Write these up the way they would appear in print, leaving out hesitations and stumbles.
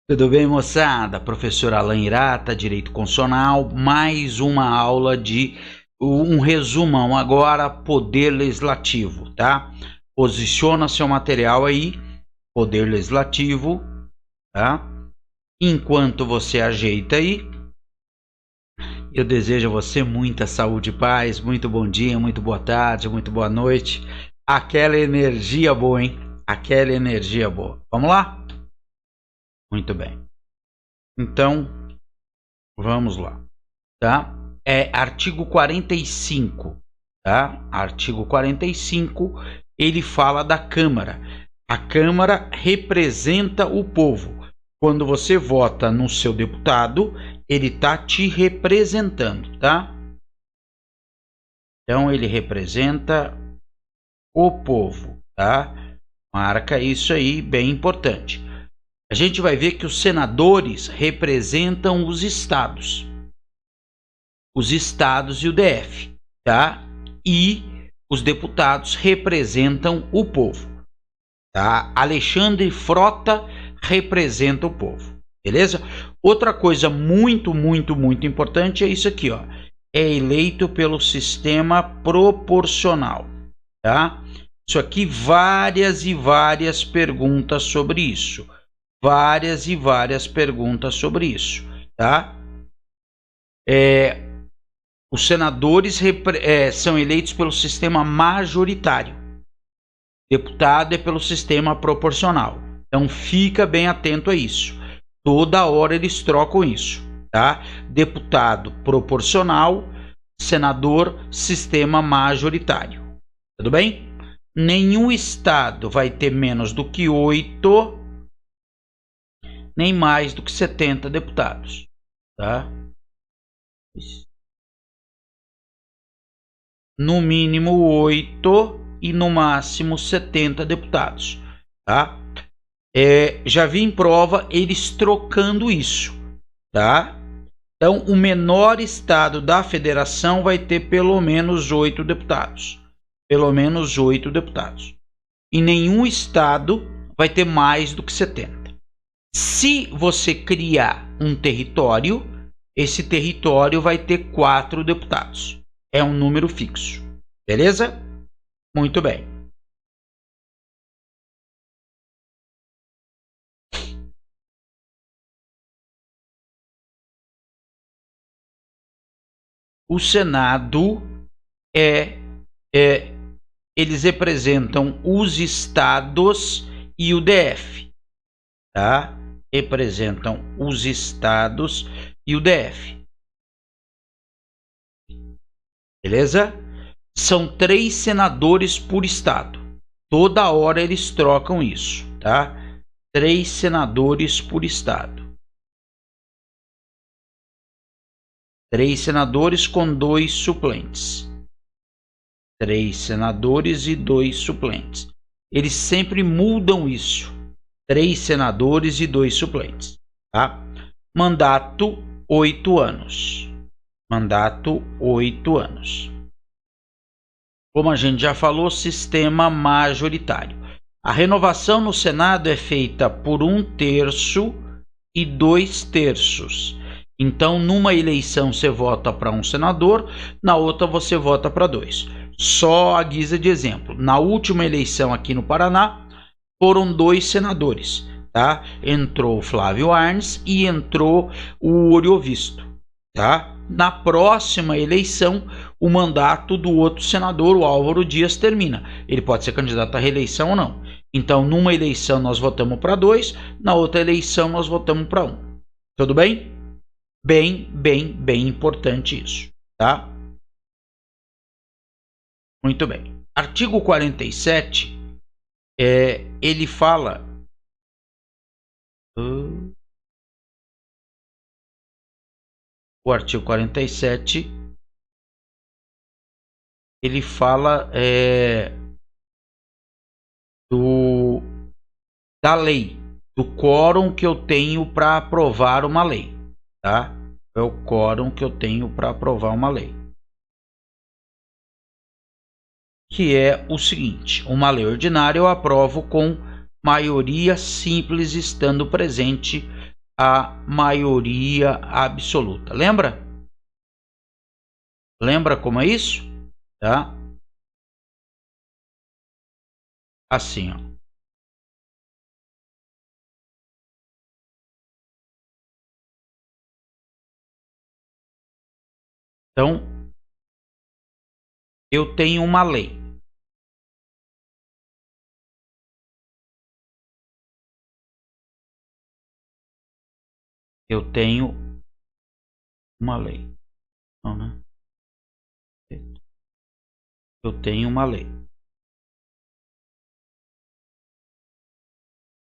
Tudo bem, moçada? Professor Alan Hirata, Direito Constitucional, mais uma aula de um resumão agora, Poder Legislativo, tá? Posiciona seu material aí, Poder Legislativo, tá? Enquanto você ajeita aí, eu desejo a você muita saúde e paz, muito bom dia, muito boa tarde, muito boa noite. Aquela energia boa, hein? Aquela energia boa. Vamos lá? Muito bem. Então, vamos lá, tá? Artigo 45, tá? Artigo 45, ele fala da Câmara. A Câmara representa o povo. Quando você vota no seu deputado, ele tá te representando, tá? Então, ele representa o povo, tá? Marca isso aí, bem importante. A gente vai ver que os senadores representam os estados e o DF, tá? E os deputados representam o povo, tá? Alexandre Frota representa o povo, beleza? Outra coisa muito importante é isso aqui, ó. É eleito pelo sistema proporcional, tá? Isso aqui, várias e várias perguntas sobre isso. Várias perguntas sobre isso, tá? Os senadores são eleitos pelo sistema majoritário. Deputado é pelo sistema proporcional. Então fica bem atento a isso. Toda hora eles trocam isso, tá? Deputado proporcional, senador sistema majoritário. Tudo bem? Nenhum estado vai ter menos do que 8 nem mais do que 70 deputados, tá? No mínimo 8 e no máximo 70 deputados, tá? Já vi em prova eles trocando isso, tá? Então, o menor estado da federação vai ter pelo menos 8 deputados. Pelo menos 8 deputados. E nenhum estado vai ter mais do que 70. Se você criar um território, esse território vai ter 4 deputados. É um número fixo. Beleza? Muito bem. O Senado eles representam os estados e o DF, tá? Representam os estados e o DF. Beleza? São 3 senadores por estado. Toda hora eles trocam isso, tá? 3 senadores por estado. 3 senadores com 2 suplentes. 3 senadores e 2 suplentes. Eles sempre mudam isso. 3 senadores e 2 suplentes, tá? Mandato 8 anos. Mandato 8 anos. Como a gente já falou, sistema majoritário. A renovação no Senado é feita por 1/3 e 2/3. Então, numa eleição você vota para um senador, na outra você vota para 2. Só a guisa de exemplo. Na última eleição aqui no Paraná, foram 2 senadores, tá? Entrou o Flávio Arnes e entrou o Oriovisto, tá? Na próxima eleição, o mandato do outro senador, o Álvaro Dias, termina. Ele pode ser candidato à reeleição ou não. Então, numa eleição nós votamos para 2, na outra eleição nós votamos para 1. Tudo bem? Bem importante isso, tá? Muito bem. Artigo 47, ele fala... O artigo 47, ele fala da lei, do quórum que eu tenho para aprovar uma lei, tá? É o quórum que eu tenho para aprovar uma lei. Que é o seguinte: uma lei ordinária eu aprovo com maioria simples estando presente a maioria absoluta. Lembra? Lembra como é isso? Tá? Assim, ó. Então, eu tenho uma lei. Eu tenho uma lei. Não, né? Eu tenho uma lei.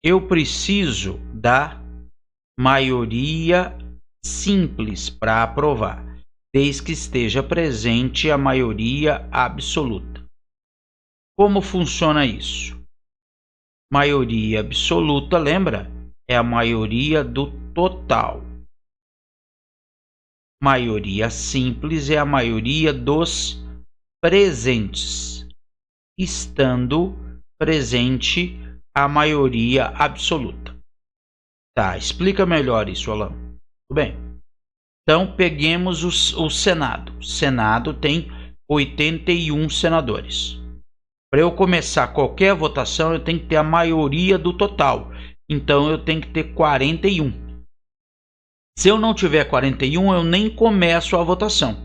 Eu preciso da maioria simples para aprovar, desde que esteja presente a maioria absoluta. Como funciona isso? Maioria absoluta, lembra? É a maioria do total. Maioria simples é a maioria dos presentes, estando presente a maioria absoluta. Tá, explica melhor isso, Alan. Tudo bem. Então, peguemos o Senado. O Senado tem 81 senadores. Para eu começar qualquer votação, eu tenho que ter a maioria do total. Então, eu tenho que ter 41. Se eu não tiver 41, eu nem começo a votação,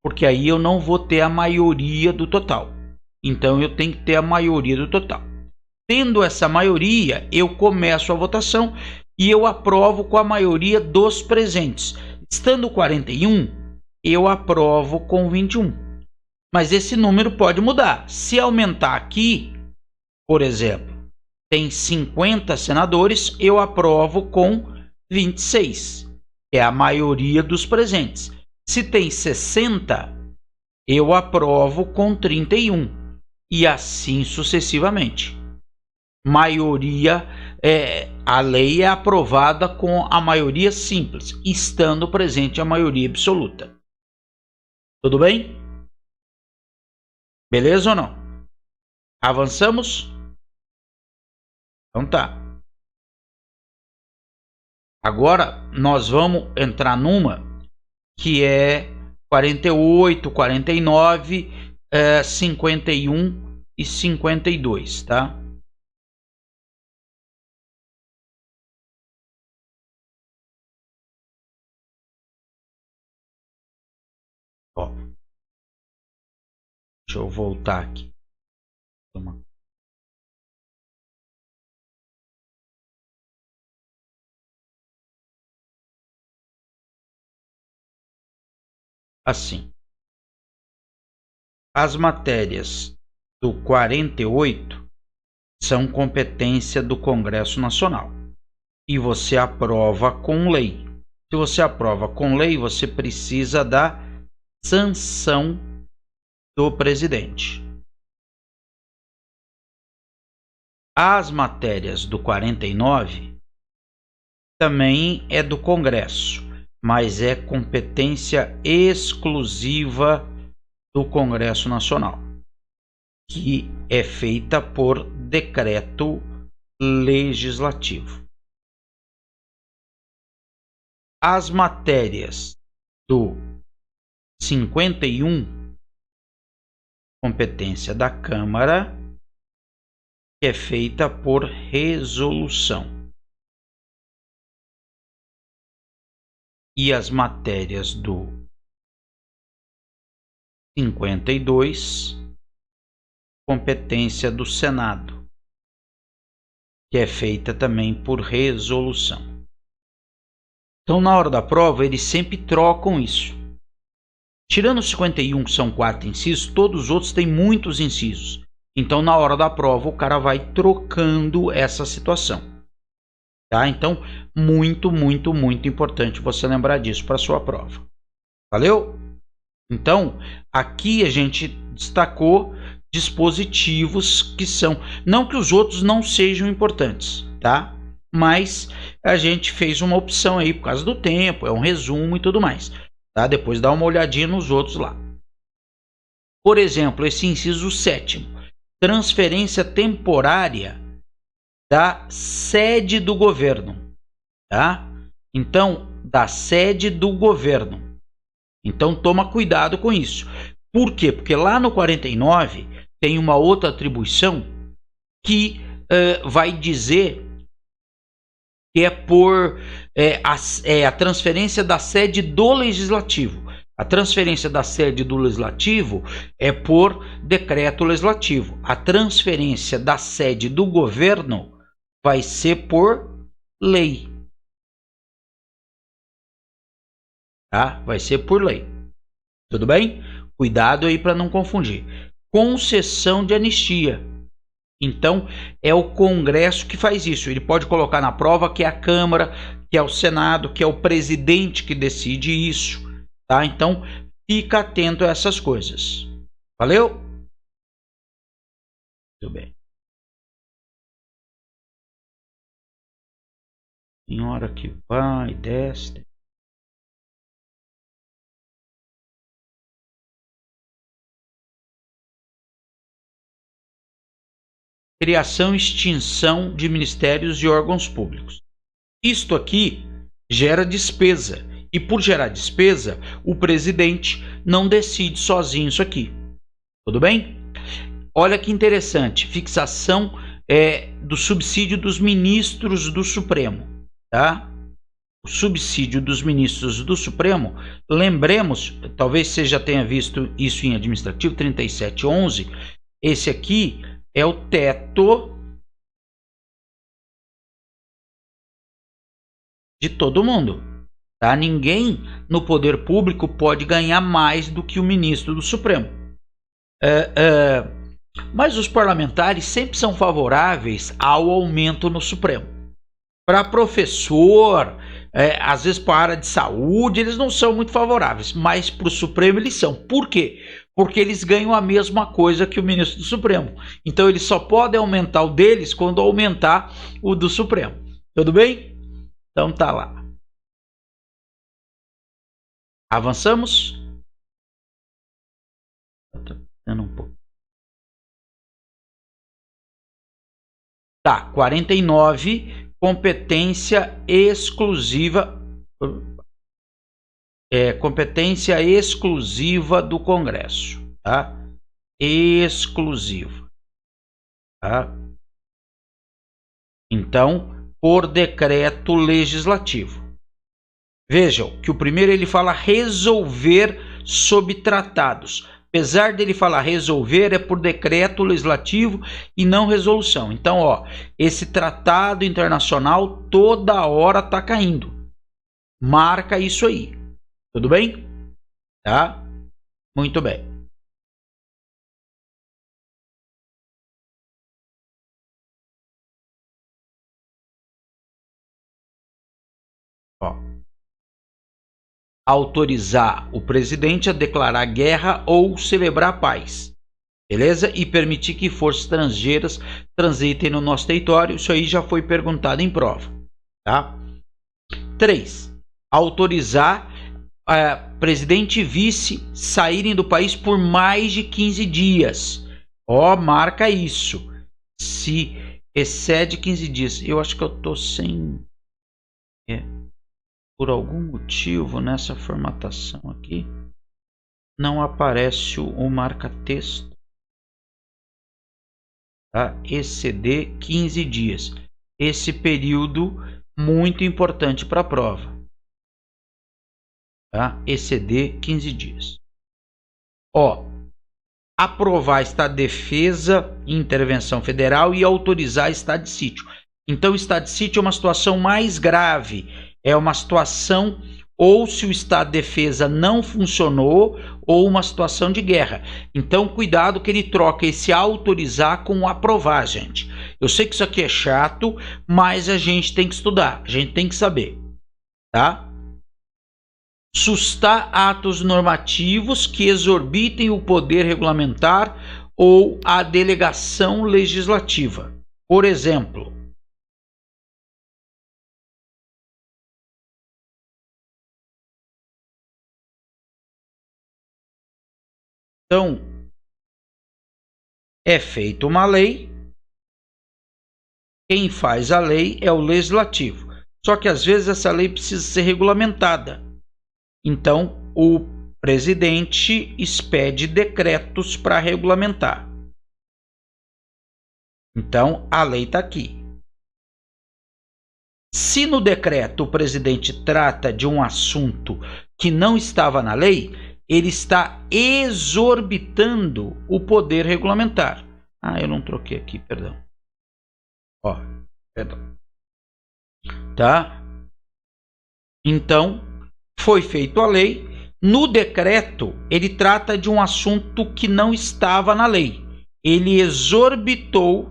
porque aí eu não vou ter a maioria do total. Então, eu tenho que ter a maioria do total. Tendo essa maioria, eu começo a votação e eu aprovo com a maioria dos presentes. Estando 41, eu aprovo com 21. Mas esse número pode mudar. Se aumentar aqui, por exemplo, tem 50 senadores, eu aprovo com 26. É a maioria dos presentes. Se tem 60, eu aprovo com 31. E assim sucessivamente. Maioria, a lei é aprovada com a maioria simples, estando presente a maioria absoluta. Tudo bem? Beleza ou não? Avançamos? Então tá. Agora nós vamos entrar numa que é 48, 49, 51 e 52, tá? Ó. Deixa eu voltar aqui. Assim. As matérias do 48 são competência do Congresso Nacional. E você aprova com lei. Se você aprova com lei, você precisa da sanção do presidente. As matérias do 49 também é do Congresso, mas é competência exclusiva do Congresso Nacional, que é feita por decreto legislativo. As matérias do 51, competência da Câmara, que é feita por resolução. E as matérias do 52, competência do Senado, que é feita também por resolução. Então, na hora da prova, eles sempre trocam isso. Tirando os 51, que são 4 incisos, todos os outros têm muitos incisos. Então, na hora da prova, o cara vai trocando essa situação. Tá? Então, muito, muito, muito importante você lembrar disso para a sua prova. Valeu? Então, aqui a gente destacou dispositivos que são... Não que os outros não sejam importantes, tá? Mas a gente fez uma opção aí por causa do tempo, é um resumo e tudo mais. Tá? Depois dá uma olhadinha nos outros lá. Por exemplo, esse inciso 7º. Transferência temporária da sede do governo. Tá? Então, da sede do governo. Então, toma cuidado com isso. Por quê? Porque lá no 49 tem uma outra atribuição que vai dizer que é por a transferência da sede do legislativo. A transferência da sede do legislativo é por decreto legislativo. A transferência da sede do governo vai ser por lei. Tá? Vai ser por lei. Tudo bem? Cuidado aí para não confundir. Concessão de anistia. Então, é o Congresso que faz isso. Ele pode colocar na prova que é a Câmara, que é o Senado, que é o presidente que decide isso. Tá? Então, fica atento a essas coisas. Valeu? Muito bem. Tem hora que vai, desce. Criação e extinção de ministérios e órgãos públicos. Isto aqui gera despesa. E por gerar despesa, o presidente não decide sozinho isso aqui. Tudo bem? Olha que interessante. Fixação do subsídio dos ministros do Supremo. Tá? O subsídio dos ministros do Supremo. Lembremos, talvez você já tenha visto isso em administrativo 3711. Esse aqui é o teto de todo mundo. Tá? Ninguém no poder público pode ganhar mais do que o ministro do Supremo. Mas os parlamentares sempre são favoráveis ao aumento no Supremo. Para professor, às vezes para a área de saúde, eles não são muito favoráveis, mas para o Supremo eles são. Por quê? Porque eles ganham a mesma coisa que o ministro do Supremo. Então eles só podem aumentar o deles quando aumentar o do Supremo. Tudo bem? Então tá lá. Avançamos? Tá, 49, competência exclusiva. Competência exclusiva do Congresso, tá? Exclusiva, tá? Então, por decreto legislativo. Vejam que o primeiro ele fala resolver sob tratados. Apesar dele falar resolver, é por decreto legislativo e não resolução. Então, ó, esse tratado internacional toda hora tá caindo. Marca isso aí. Tudo bem? Tá? Muito bem. Ó. Autorizar o presidente a declarar guerra ou celebrar paz. Beleza? E permitir que forças estrangeiras transitem no nosso território. Isso aí já foi perguntado em prova. Tá? 3. Autorizar presidente e vice saírem do país por mais de 15 dias. Ó, marca isso. Se excede 15 dias. Eu acho que eu tô sem... por algum motivo nessa formatação aqui não aparece o marca-texto. Tá? Exceder 15 dias. Esse período muito importante para a prova. Tá? Exceder 15 dias. Ó, aprovar estado de defesa, intervenção federal e autorizar estado de sítio. Então, estado de sítio é uma situação mais grave. É uma situação ou se o estado de defesa não funcionou ou uma situação de guerra. Então, cuidado que ele troca esse autorizar com aprovar, gente. Eu sei que isso aqui é chato, mas a gente tem que estudar, a gente tem que saber, tá? Sustar atos normativos que exorbitem o poder regulamentar ou a delegação legislativa. Por exemplo, então, é feita uma lei, quem faz a lei é o legislativo. Só que às vezes essa lei precisa ser regulamentada. Então, o presidente expede decretos para regulamentar. Então, a lei está aqui. Se no decreto o presidente trata de um assunto que não estava na lei, ele está exorbitando o poder regulamentar. Eu não troquei aqui, perdão. Perdão. Tá? Então, foi feita a lei. No decreto, ele trata de um assunto que não estava na lei. Ele exorbitou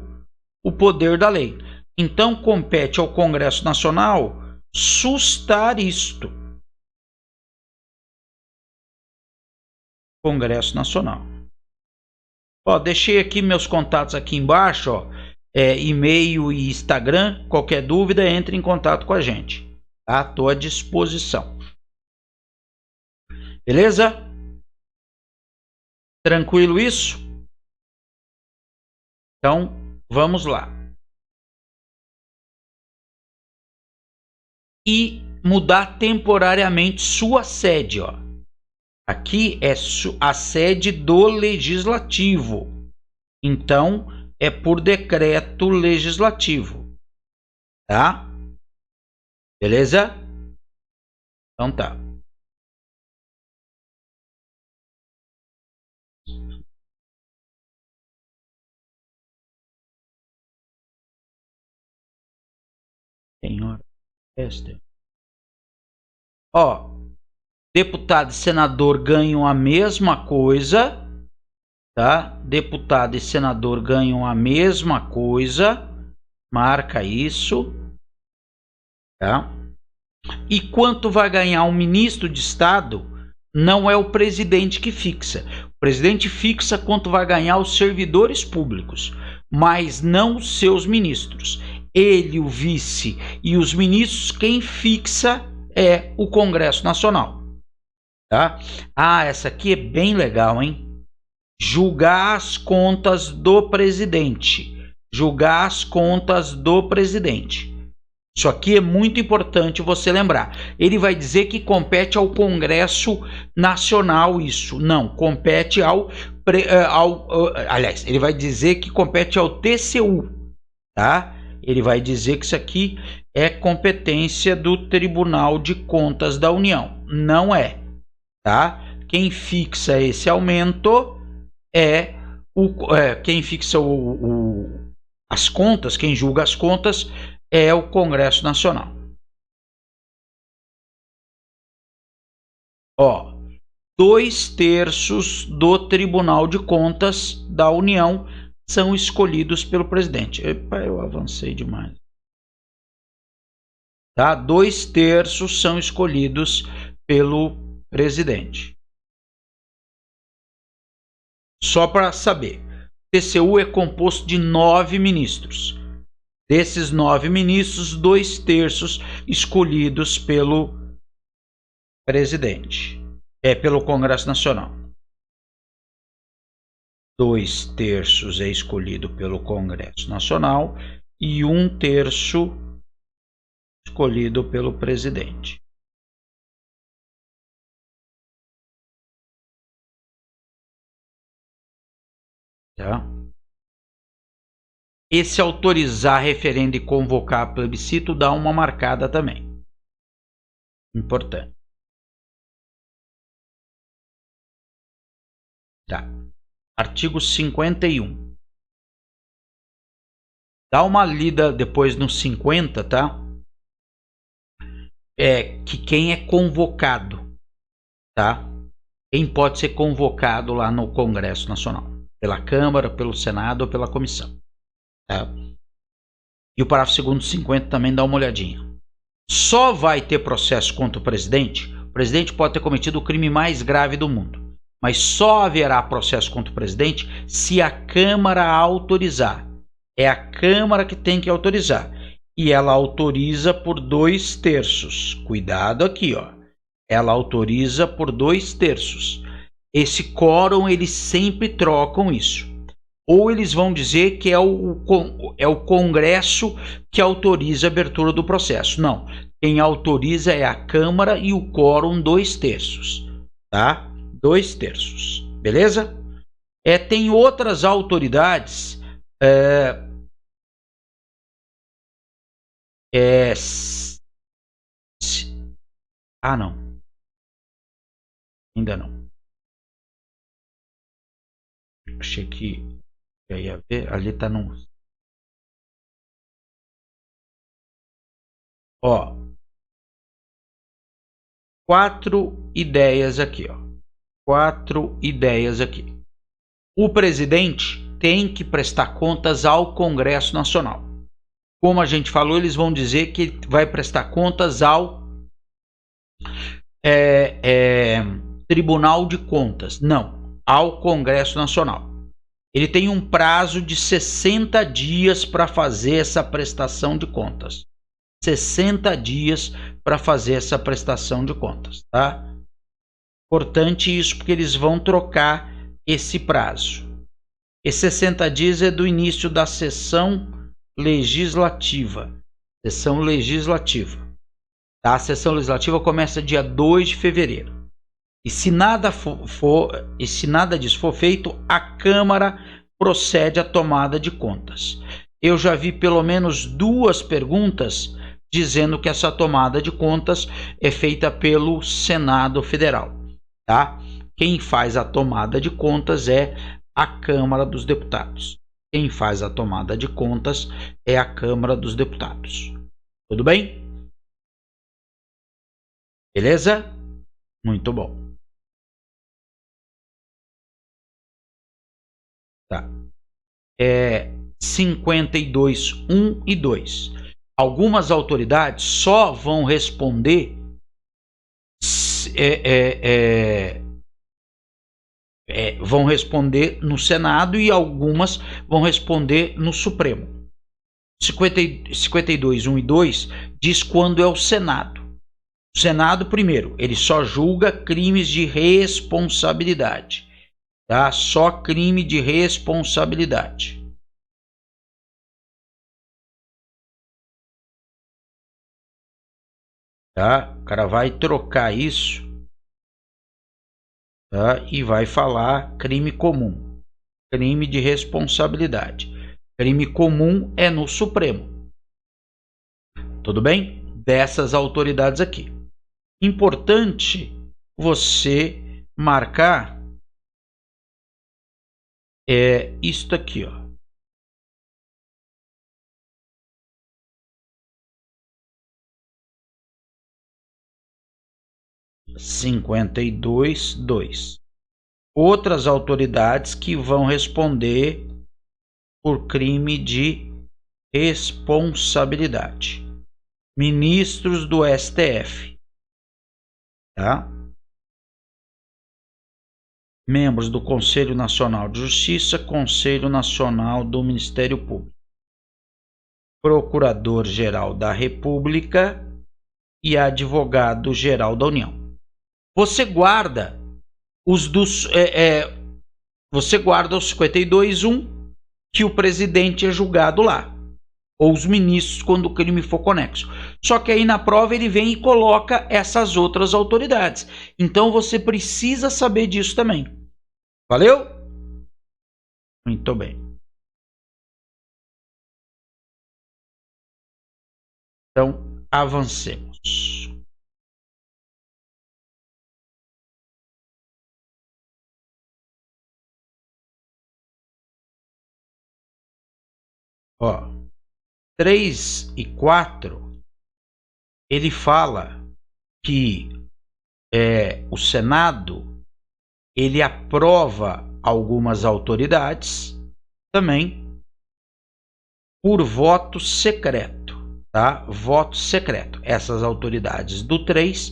o poder da lei. Então, compete ao Congresso Nacional sustar isto. Congresso Nacional. Deixei aqui meus contatos aqui embaixo, e-mail e Instagram. Qualquer dúvida, entre em contato com a gente. Tá? Estou à disposição. Beleza? Tranquilo isso? Então, vamos lá. E mudar temporariamente sua sede, Aqui é a sede do legislativo. Então, é por decreto legislativo. Tá? Beleza? Então tá. Senhora Esther. Deputado e senador ganham a mesma coisa, tá? Deputado e senador ganham a mesma coisa. Marca isso, tá? E quanto vai ganhar um ministro de Estado, não é o presidente que fixa. O presidente fixa quanto vai ganhar os servidores públicos, mas não os seus ministros. Ele, o vice e os ministros, quem fixa é o Congresso Nacional. Tá? Essa aqui é bem legal, hein? Julgar as contas do presidente. Julgar as contas do presidente. Isso aqui é muito importante você lembrar. Ele vai dizer que compete ao Congresso Nacional isso. Não, compete aliás, ele vai dizer que compete ao TCU, tá? Ele vai dizer que isso aqui é competência do Tribunal de Contas da União. Não é, tá? Quem fixa esse aumento é quem fixa as contas, quem julga as contas é o Congresso Nacional. 2/3 do Tribunal de Contas da União são escolhidos pelo presidente. Epa, eu avancei demais. Tá? 2/3 são escolhidos pelo presidente. Só para saber, o TCU é composto de 9 ministros. Desses 9 ministros, 2/3 escolhidos pelo presidente. Pelo Congresso Nacional. 2/3 é escolhido pelo Congresso Nacional e 1/3 escolhido pelo presidente. Tá? Esse autorizar referendo e convocar plebiscito dá uma marcada também. Importante. Tá. Artigo 51. Dá uma lida depois no 50, tá? Que quem é convocado, tá? Quem pode ser convocado lá no Congresso Nacional? Pela Câmara, pelo Senado ou pela Comissão. Tá? E o parágrafo 2º do 50 também dá uma olhadinha. Só vai ter processo contra o presidente. O presidente pode ter cometido o crime mais grave do mundo. Mas só haverá processo contra o presidente se a Câmara autorizar. É a Câmara que tem que autorizar. E ela autoriza por 2/3. Cuidado aqui, ó. Ela autoriza por 2/3. Esse quórum, eles sempre trocam isso. Ou eles vão dizer que é o Congresso que autoriza a abertura do processo. Não. Quem autoriza é a Câmara e o quórum 2/3, tá? 2/3, beleza? Tem outras autoridades, não, ainda não. Achei que eu ia ver, ali tá no... Ó, 4 ideias aqui, ó. 4 ideias aqui. O presidente tem que prestar contas ao Congresso Nacional. Como a gente falou, eles vão dizer que vai prestar contas ao Tribunal de Contas. Não, ao Congresso Nacional. Ele tem um prazo de 60 dias para fazer essa prestação de contas. 60 dias para fazer essa prestação de contas, tá? Importante isso, porque eles vão trocar esse prazo. E 60 dias é do início da sessão legislativa. Sessão legislativa. Tá? A sessão legislativa começa dia 2 de fevereiro. E se nada disso for feito, a Câmara procede à tomada de contas. Eu já vi pelo menos 2 perguntas dizendo que essa tomada de contas é feita pelo Senado Federal, tá? Quem faz a tomada de contas é a Câmara dos Deputados. Quem faz a tomada de contas é a Câmara dos Deputados. Tudo bem? Beleza? Muito bom. Tá. 52.1 e 2. Algumas autoridades só vão responder vão responder no Senado e algumas vão responder no Supremo. 52.1 e 2 diz quando é o Senado. O Senado, primeiro, ele só julga crimes de responsabilidade. Tá? Só crime de responsabilidade. Tá? O cara vai trocar isso, tá? E vai falar crime comum. Crime de responsabilidade. Crime comum é no Supremo. Tudo bem? Dessas autoridades aqui. Importante você marcar isto aqui, ó. (52.2) Outras autoridades que vão responder por crime de responsabilidade. Ministros do STF, tá? Membros do Conselho Nacional de Justiça, Conselho Nacional do Ministério Público, Procurador-Geral da República e Advogado-Geral da União. Você guarda os 52.1 que o presidente é julgado lá, ou os ministros quando o crime for conexo. Só que aí na prova ele vem e coloca essas outras autoridades. Então você precisa saber disso também. Valeu? Muito bem. Então, avancemos. Ó, 3 e 4, ele fala que o Senado ele aprova algumas autoridades também por voto secreto, tá? Voto secreto. Essas autoridades do 3,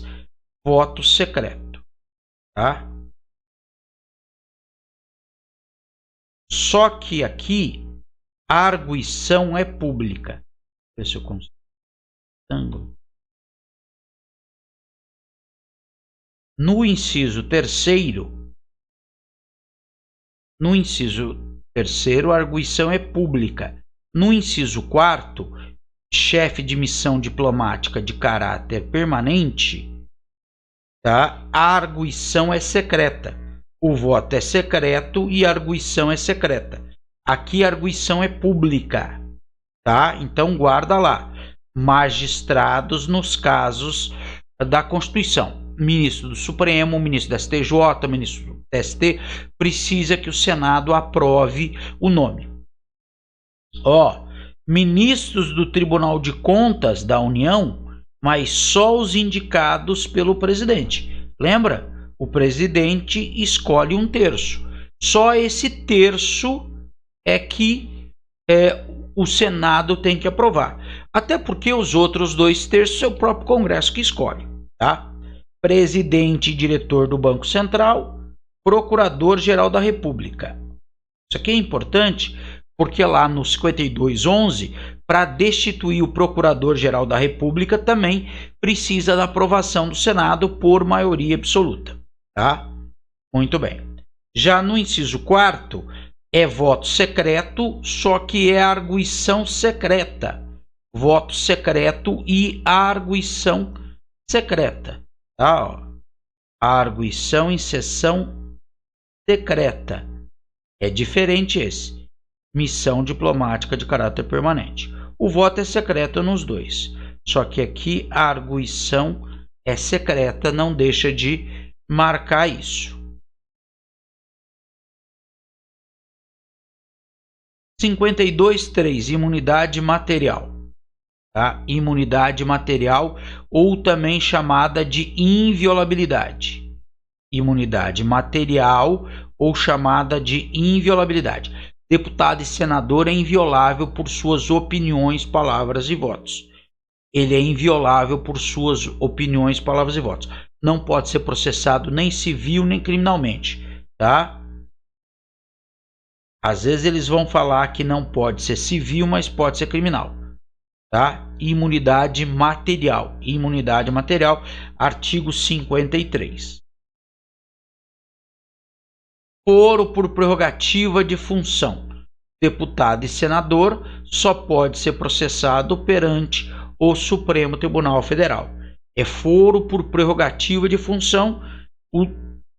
voto secreto, tá? Só que aqui a arguição é pública. Deixa eu ver se eu consigo. No inciso terceiro, a arguição é pública. No inciso 4, chefe de missão diplomática de caráter permanente, tá? A arguição é secreta. O voto é secreto e a arguição é secreta. Aqui a arguição é pública, tá? Então guarda lá. Magistrados nos casos da Constituição. Ministro do Supremo, ministro do STJ, ministro do TST, precisa que o Senado aprove o nome. Ministros do Tribunal de Contas da União, mas só os indicados pelo presidente. Lembra? O presidente escolhe 1/3. Só esse terço é que o Senado tem que aprovar. Até porque os outros 2/3 é o próprio Congresso que escolhe, tá? Presidente e diretor do Banco Central, Procurador-Geral da República. Isso aqui é importante porque lá no 5211, para destituir o Procurador-Geral da República, também precisa da aprovação do Senado por maioria absoluta, tá? Muito bem. Já no inciso 4º, é voto secreto, só que é arguição secreta. Voto secreto e arguição secreta. Tá? A arguição em sessão secreta. É diferente esse. Missão diplomática de caráter permanente. O voto é secreto nos dois. Só que aqui a arguição é secreta, não deixa de marcar isso. 52.3, imunidade material. Tá? Imunidade material, ou também chamada de inviolabilidade. Imunidade material ou chamada de inviolabilidade. Deputado e senador é inviolável por suas opiniões, palavras e votos. Ele é inviolável por suas opiniões, palavras e votos. Não pode ser processado nem civil nem criminalmente, tá? Às vezes eles vão falar que não pode ser civil, mas pode ser criminal, tá? Imunidade material. Imunidade material, artigo 53. Foro por prerrogativa de função. Deputado e senador só pode ser processado perante o Supremo Tribunal Federal. É foro por prerrogativa de função,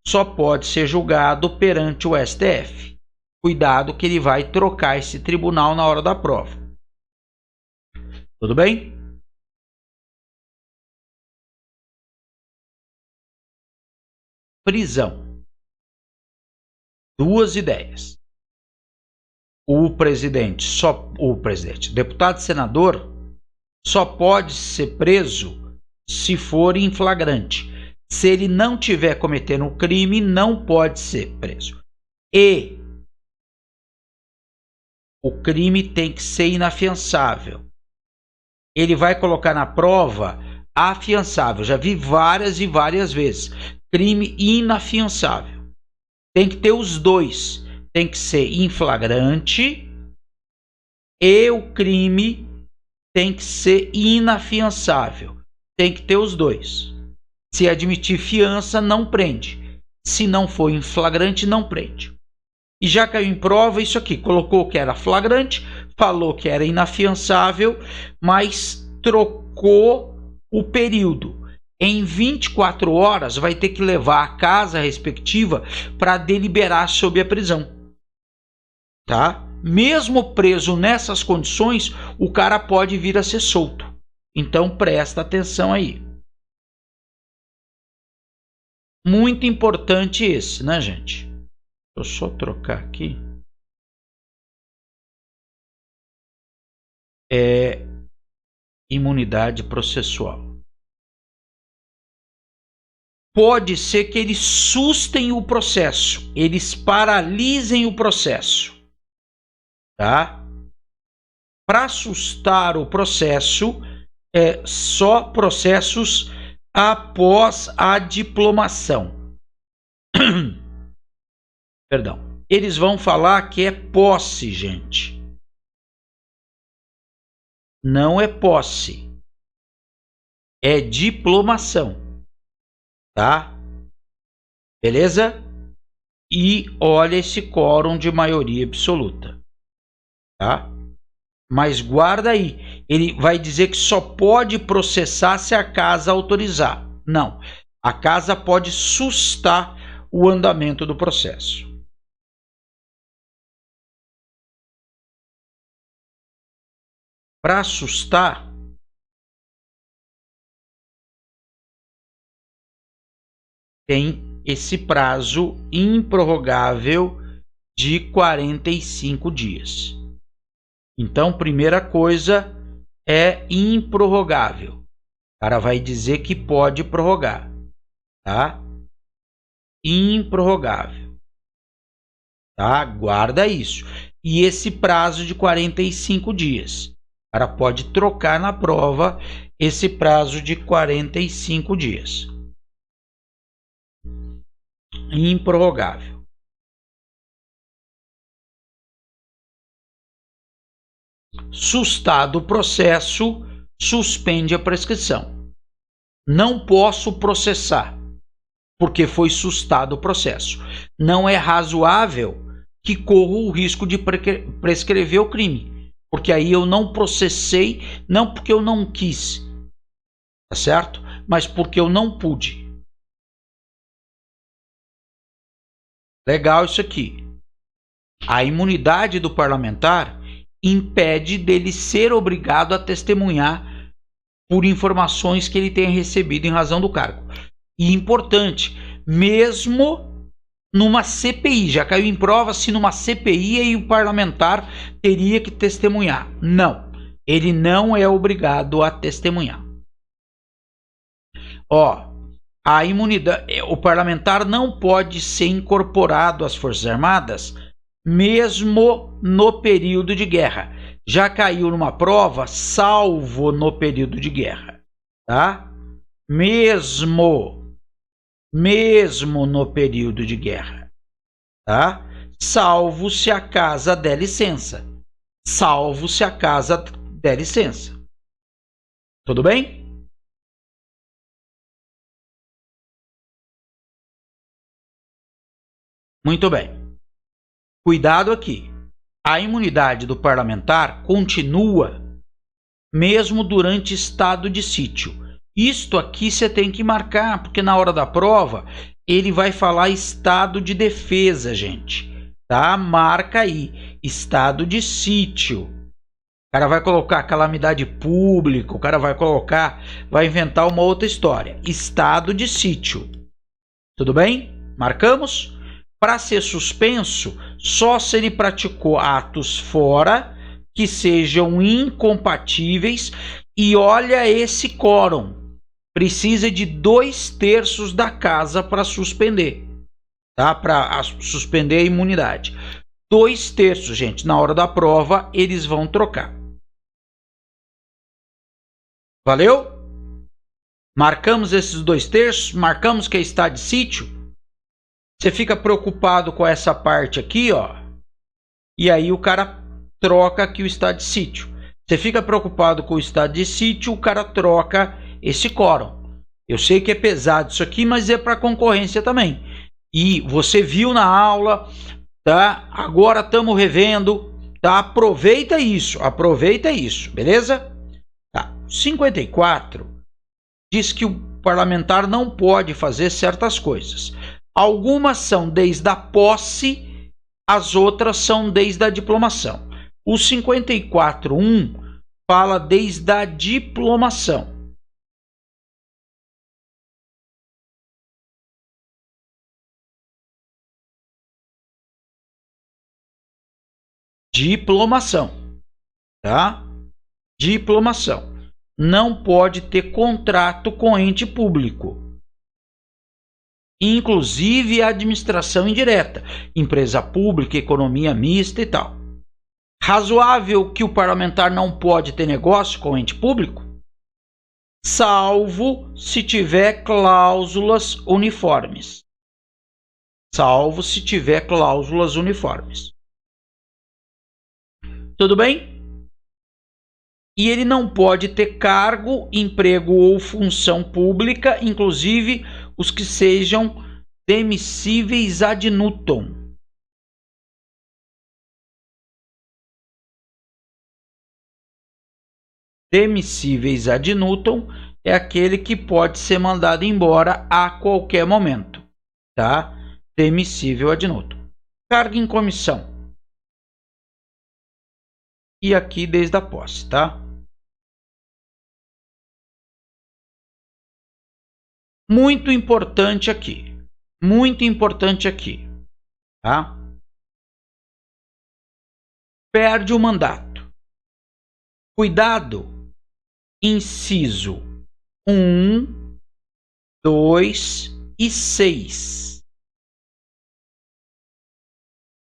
só pode ser julgado perante o STF. Cuidado que ele vai trocar esse tribunal na hora da prova. Tudo bem? Prisão. Duas ideias. O deputado e senador só pode ser preso se for em flagrante. Se ele não tiver cometendo um crime, não pode ser preso. E o crime tem que ser inafiançável. Ele vai colocar na prova afiançável. Já vi várias e várias vezes. Crime inafiançável. Tem que ter os dois. Tem que ser em flagrante e o crime tem que ser inafiançável. Tem que ter os dois. Se admitir fiança, não prende. Se não for em flagrante, não prende. E já caiu em prova isso aqui. Colocou que era flagrante, falou que era inafiançável, mas trocou o período. Em 24 horas vai ter que levar a casa respectiva para deliberar sobre a prisão. Tá? Mesmo preso nessas condições, o cara pode vir a ser solto. Então presta atenção aí. Muito importante esse, né, gente? Deixa eu só trocar aqui. Imunidade processual. Pode ser que eles sustem o processo, eles paralisem o processo, tá? Para sustar o processo, só processos após a diplomação. Perdão. Eles vão falar que é posse, gente. Não é posse. É diplomação. Tá? Beleza? E olha esse quórum de maioria absoluta. Tá? Mas guarda aí, ele vai dizer que só pode processar se a casa autorizar. Não, a casa pode sustar o andamento do processo. Para sustar, tem esse prazo improrrogável de 45 dias. Então, primeira coisa é improrrogável. O cara vai dizer que pode prorrogar, tá? Improrrogável, tá? Guarda isso. E esse prazo de 45 dias. O cara pode trocar na prova esse prazo de 45 dias. Improrrogável. Sustado o processo, suspende a prescrição. Não posso processar, porque foi sustado o processo. Não é razoável que corro o risco de prescrever o crime, porque aí eu não processei, não porque eu não quis, tá certo? Mas porque eu não pude. Legal isso aqui. A imunidade do parlamentar impede dele ser obrigado a testemunhar por informações que ele tenha recebido em razão do cargo. E importante, mesmo numa CPI, já caiu em prova se numa CPI aí o parlamentar teria que testemunhar. Não, ele não é obrigado a testemunhar. A imunidade, o parlamentar não pode ser incorporado às Forças Armadas mesmo no período de guerra. Já caiu numa prova, salvo no período de guerra, tá? Mesmo no período de guerra, tá? Salvo se a casa der licença. Salvo se a casa der licença. Tudo bem? Muito bem. Cuidado aqui. A imunidade do parlamentar continua mesmo durante estado de sítio. Isto aqui você tem que marcar, porque na hora da prova ele vai falar estado de defesa, gente. Tá? Marca aí. Estado de sítio. O cara vai colocar calamidade pública, o cara vai inventar uma outra história. Estado de sítio. Tudo bem? Marcamos? Para ser suspenso, só se ele praticou atos fora que sejam incompatíveis. E olha esse quórum. Precisa de 2/3 da casa para suspender. Tá? Para suspender a imunidade. 2/3, gente. Na hora da prova, eles vão trocar. Valeu? Marcamos esses 2/3. Marcamos que é estado de sítio. Você fica preocupado com essa parte aqui, ó. E aí o cara troca aqui o estado de sítio. Você fica preocupado com o estado de sítio, o cara troca esse quórum. Eu sei que é pesado isso aqui, mas é para concorrência também. E você viu na aula, tá? Agora estamos revendo, tá? Aproveita isso, beleza? Tá. 54 diz que o parlamentar não pode fazer certas coisas. Algumas são desde a posse, as outras são desde a diplomação. O 54.1 fala desde a diplomação. Diplomação, tá? Diplomação. Não pode ter contrato com ente público. Inclusive a administração indireta, empresa pública, economia mista e tal. Razoável que o parlamentar não pode ter negócio com ente público, salvo se tiver cláusulas uniformes. Salvo se tiver cláusulas uniformes. Tudo bem? E ele não pode ter cargo, emprego ou função pública, inclusive os que sejam demissíveis ad nutum. Demissíveis ad nutum é aquele que pode ser mandado embora a qualquer momento, tá? Demissível ad nutum. Cargo em comissão. E aqui desde a posse, tá? Muito importante aqui. Muito importante aqui, tá? Perde o mandato. Cuidado. Inciso 1, 2 e 6.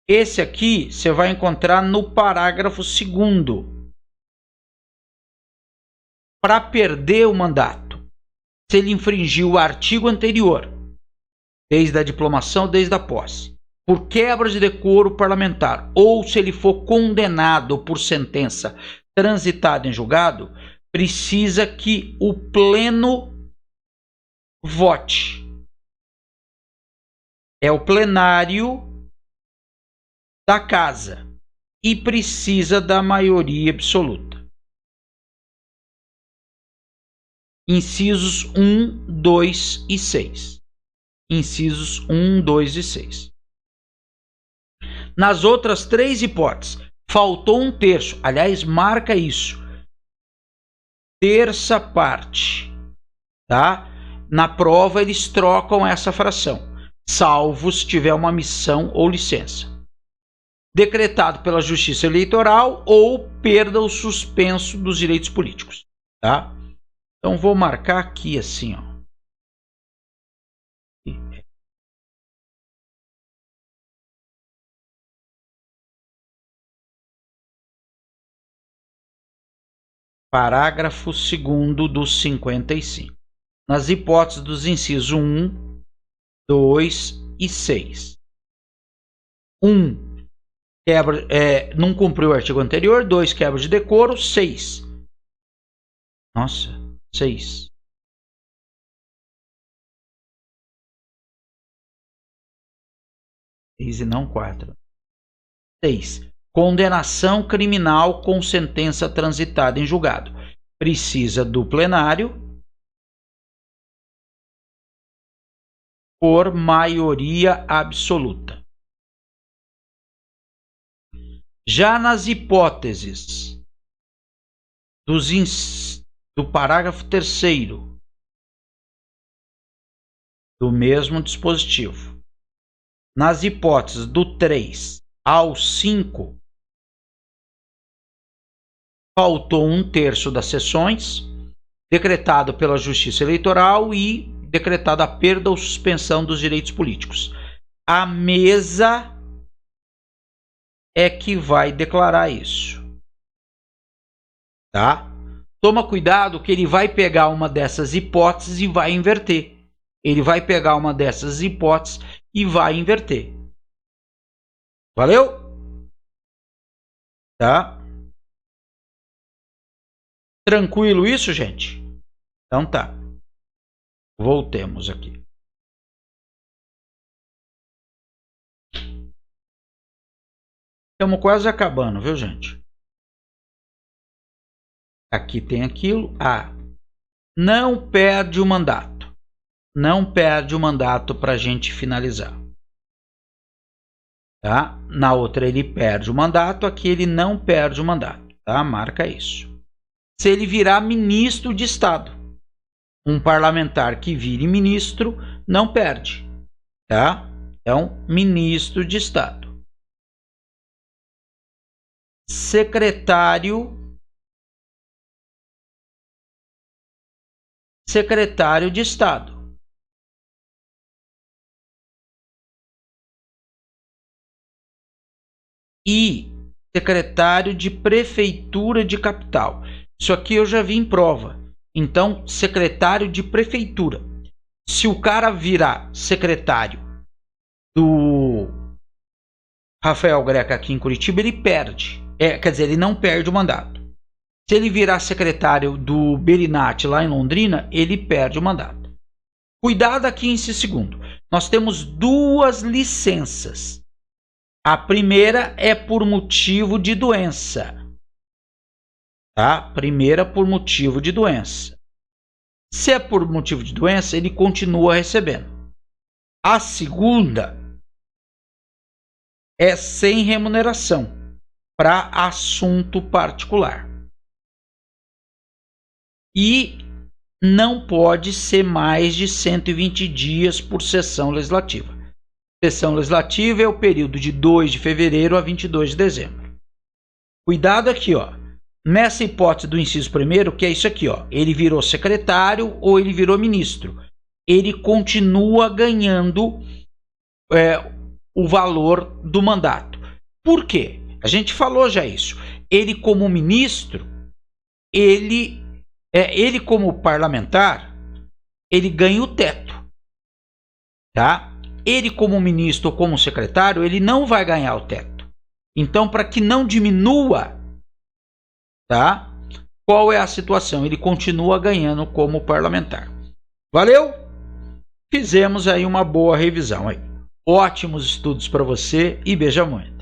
Esse aqui você vai encontrar no parágrafo 2º. Para perder o mandato, se ele infringiu o artigo anterior, desde a diplomação, desde a posse, por quebra de decoro parlamentar, ou se ele for condenado por sentença transitada em julgado, precisa que o pleno vote. É o plenário da casa e precisa da maioria absoluta. Incisos 1, 2 e 6. Incisos 1, 2 e 6. Nas outras 3 hipóteses, faltou 1/3. Aliás, marca isso. Terça parte. Tá? Na prova, eles trocam essa fração, salvo se tiver uma missão ou licença. Decretado pela Justiça Eleitoral ou perda ou suspenso dos direitos políticos. Tá? Então, vou marcar aqui assim, ó. Parágrafo 2º do 55. Nas hipóteses dos incisos 1, 2 e 6. 1. Não cumpriu o artigo anterior. 2. Quebra de decoro. 6. Nossa, 6. E não 4. 6. Condenação criminal com sentença transitada em julgado. Precisa do plenário por maioria absoluta. Já nas hipóteses do parágrafo 3º do mesmo dispositivo, nas hipóteses do 3 ao 5, faltou 1/3 das sessões, decretado pela Justiça Eleitoral e decretada a perda ou suspensão dos direitos políticos. A mesa é que vai declarar isso. Tá? Toma cuidado que ele vai pegar uma dessas hipóteses e vai inverter. Ele vai pegar uma dessas hipóteses e vai inverter. Valeu? Tá? Tranquilo isso, gente? Então tá. Voltemos aqui. Estamos quase acabando, viu, gente? Aqui tem aquilo. Não perde o mandato. Não perde o mandato para a gente finalizar. Tá? Na outra ele perde o mandato, aqui ele não perde o mandato. Tá? Marca isso. Se ele virar ministro de Estado, um parlamentar que vire ministro não perde. Tá? É um ministro de Estado. Secretário de Estado. E secretário de prefeitura de capital. Isso aqui eu já vi em prova. Então, secretário de prefeitura. Se o cara virar secretário do Rafael Greca aqui em Curitiba, ele perde. Quer dizer, ele não perde o mandato. Se ele virar secretário do Berinat lá em Londrina, ele perde o mandato. Cuidado aqui em segundo. Nós temos 2 licenças. A primeira é por motivo de doença. Tá? Primeira, por motivo de doença. Se é por motivo de doença, ele continua recebendo. A segunda é sem remuneração, para assunto particular. E não pode ser mais de 120 dias por sessão legislativa. Sessão legislativa é o período de 2 de fevereiro a 22 de dezembro. Cuidado aqui, ó. Nessa hipótese do inciso primeiro, que é isso aqui, ó. Ele virou secretário ou ele virou ministro. Ele continua ganhando o valor do mandato. Por quê? A gente falou já isso. Ele como ministro, ele como parlamentar, ele ganha o teto. Tá? Ele como ministro ou como secretário, ele não vai ganhar o teto. Então, para que não diminua, tá? Qual é a situação? Ele continua ganhando como parlamentar. Valeu? Fizemos aí uma boa revisão aí. Ótimos estudos para você e beija muito.